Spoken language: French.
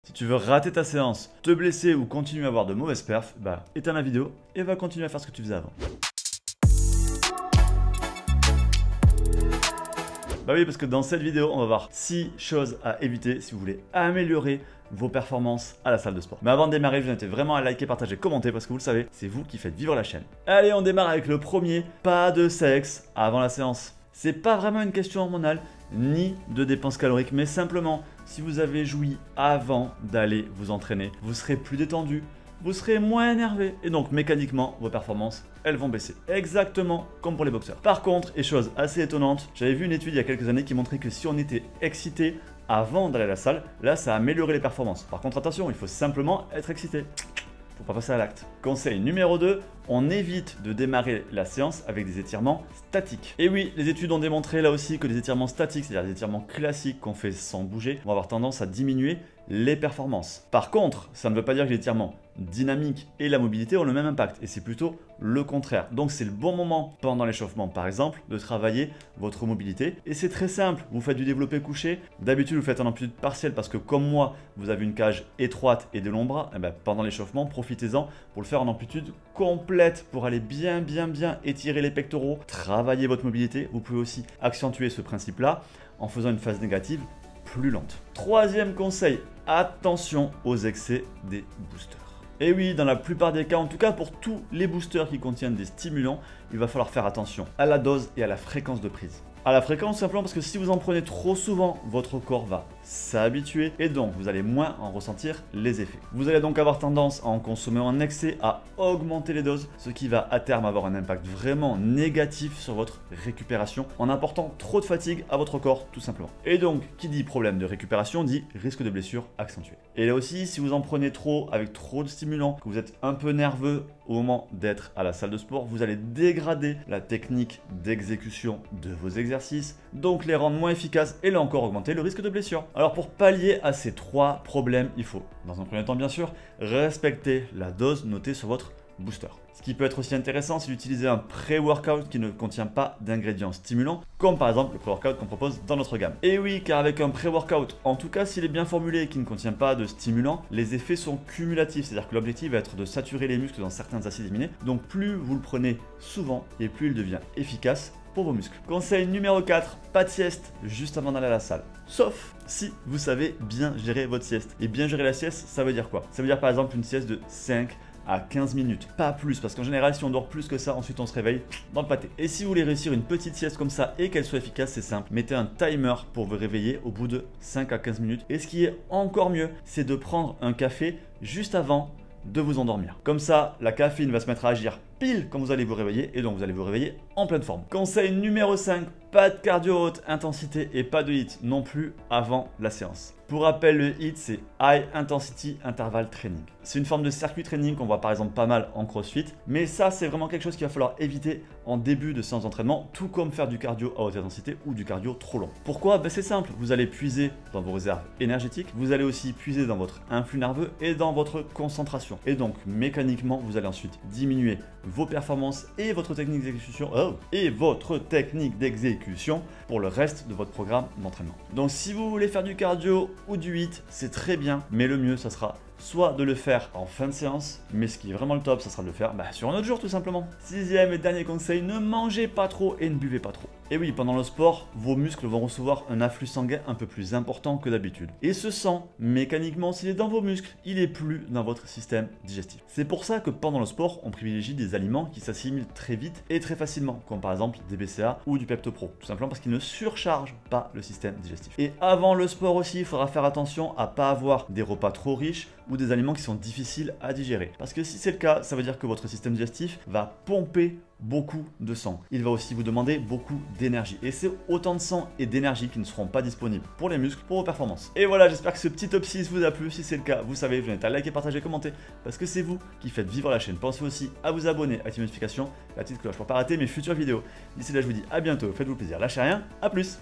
Si tu veux rater ta séance, te blesser ou continuer à avoir de mauvaises perfs, bah éteins la vidéo et va continuer à faire ce que tu faisais avant. Bah oui, parce que dans cette vidéo, on va voir 6 choses à éviter si vous voulez améliorer vos performances à la salle de sport. Mais avant de démarrer, je vous invite vraiment à liker, partager, commenter parce que vous le savez, c'est vous qui faites vivre la chaîne. Allez, on démarre avec le premier, pas de sexe avant la séance. C'est pas vraiment une question hormonale ni de dépenses caloriques, mais simplement si vous avez joui avant d'aller vous entraîner, vous serez plus détendu, vous serez moins énervé et donc mécaniquement vos performances elles vont baisser. Exactement comme pour les boxeurs. Par contre, et chose assez étonnante, j'avais vu une étude il y a quelques années qui montrait que si on était excité avant d'aller à la salle, là ça améliorait les performances. Par contre attention, il faut simplement être excité. Faut pas passer à l'acte. Conseil numéro 2, on évite de démarrer la séance avec des étirements statiques. Et oui, les études ont démontré là aussi que les étirements statiques, c'est-à-dire les étirements classiques qu'on fait sans bouger, vont avoir tendance à diminuer les performances. Par contre, ça ne veut pas dire que les étirements dynamiques et la mobilité ont le même impact, et c'est plutôt le contraire. Donc c'est le bon moment pendant l'échauffement par exemple de travailler votre mobilité, et c'est très simple, vous faites du développé couché, d'habitude vous faites en amplitude partielle parce que comme moi vous avez une cage étroite et des longs bras, et bien, pendant l'échauffement profitez-en pour le faire en amplitude complète pour aller bien étirer les pectoraux, travailler votre mobilité. Vous pouvez aussi accentuer ce principe là en faisant une phase négative plus lente. Troisième conseil, attention aux excès des boosters. Et oui, dans la plupart des cas, en tout cas pour tous les boosters qui contiennent des stimulants, il va falloir faire attention à la dose et à la fréquence de prise. À la fréquence simplement parce que si vous en prenez trop souvent, votre corps va s'habituer et donc vous allez moins en ressentir les effets. Vous allez donc avoir tendance à en consommer en excès, à augmenter les doses, ce qui va à terme avoir un impact vraiment négatif sur votre récupération en apportant trop de fatigue à votre corps tout simplement. Et donc qui dit problème de récupération dit risque de blessure accentué. Et là aussi, si vous en prenez trop avec trop de stimulants, que vous êtes un peu nerveux au moment d'être à la salle de sport, vous allez dégrader la technique d'exécution de vos exercices, donc les rendre moins efficaces et là encore augmenter le risque de blessure. Alors pour pallier à ces 3 problèmes, il faut, dans un premier temps bien sûr, respecter la dose notée sur votre booster. Ce qui peut être aussi intéressant, c'est d'utiliser un pré-workout qui ne contient pas d'ingrédients stimulants, comme par exemple le pré-workout qu'on propose dans notre gamme. Et oui, car avec un pré-workout, en tout cas s'il est bien formulé et qui ne contient pas de stimulants, les effets sont cumulatifs, c'est-à-dire que l'objectif va être de saturer les muscles dans certains acides aminés, donc plus vous le prenez souvent et plus il devient efficace pour vos muscles. Conseil numéro 4, pas de sieste juste avant d'aller à la salle. Sauf si vous savez bien gérer votre sieste. Et bien gérer la sieste, ça veut dire quoi? Ça veut dire par exemple une sieste de 5 à 15 minutes, pas plus, parce qu'en général si on dort plus que ça, ensuite on se réveille dans le pâté. Et si vous voulez réussir une petite sieste comme ça et qu'elle soit efficace, c'est simple, mettez un timer pour vous réveiller au bout de 5 à 15 minutes. Et ce qui est encore mieux, c'est de prendre un café juste avant de vous endormir. Comme ça, la caféine va se mettre à agir pile quand vous allez vous réveiller et donc vous allez vous réveiller en pleine forme. Conseil numéro 5, pas de cardio haute intensité et pas de HIIT non plus avant la séance. Pour rappel, le HIIT c'est High Intensity Interval Training. C'est une forme de circuit training qu'on voit par exemple pas mal en CrossFit, mais ça c'est vraiment quelque chose qu'il va falloir éviter en début de séance d'entraînement, tout comme faire du cardio à haute intensité ou du cardio trop long. Pourquoi? C'est simple, vous allez puiser dans vos réserves énergétiques, vous allez aussi puiser dans votre influx nerveux et dans votre concentration. Et donc mécaniquement, vous allez ensuite diminuer vos performances et votre technique d'exécution pour le reste de votre programme d'entraînement. Donc si vous voulez faire du cardio ou du HIIT, c'est très bien, mais le mieux ça sera soit de le faire en fin de séance, mais ce qui est vraiment le top, ça sera de le faire sur un autre jour tout simplement. 6e et dernier conseil, ne mangez pas trop et ne buvez pas trop. Et oui, pendant le sport, vos muscles vont recevoir un afflux sanguin un peu plus important que d'habitude. Et ce sang, mécaniquement, s'il est dans vos muscles, il est plus dans votre système digestif. C'est pour ça que pendant le sport, on privilégie des aliments qui s'assimilent très vite et très facilement, comme par exemple des BCA ou du Pepto-Pro, tout simplement parce qu'ils ne surchargent pas le système digestif. Et avant le sport aussi, il faudra faire attention à ne pas avoir des repas trop riches ou des aliments qui sont difficiles à digérer. Parce que si c'est le cas, ça veut dire que votre système digestif va pomper beaucoup de sang. Il va aussi vous demander beaucoup d'énergie. Et c'est autant de sang et d'énergie qui ne seront pas disponibles pour les muscles, pour vos performances. Et voilà, j'espère que ce petit top 6 vous a plu. Si c'est le cas, vous savez, je vous invite à liker, partager, commenter, parce que c'est vous qui faites vivre la chaîne. Pensez aussi à vous abonner, activer les notifications, la petite cloche pour ne pas rater mes futures vidéos. D'ici là, je vous dis à bientôt, faites-vous plaisir, lâchez rien, à plus.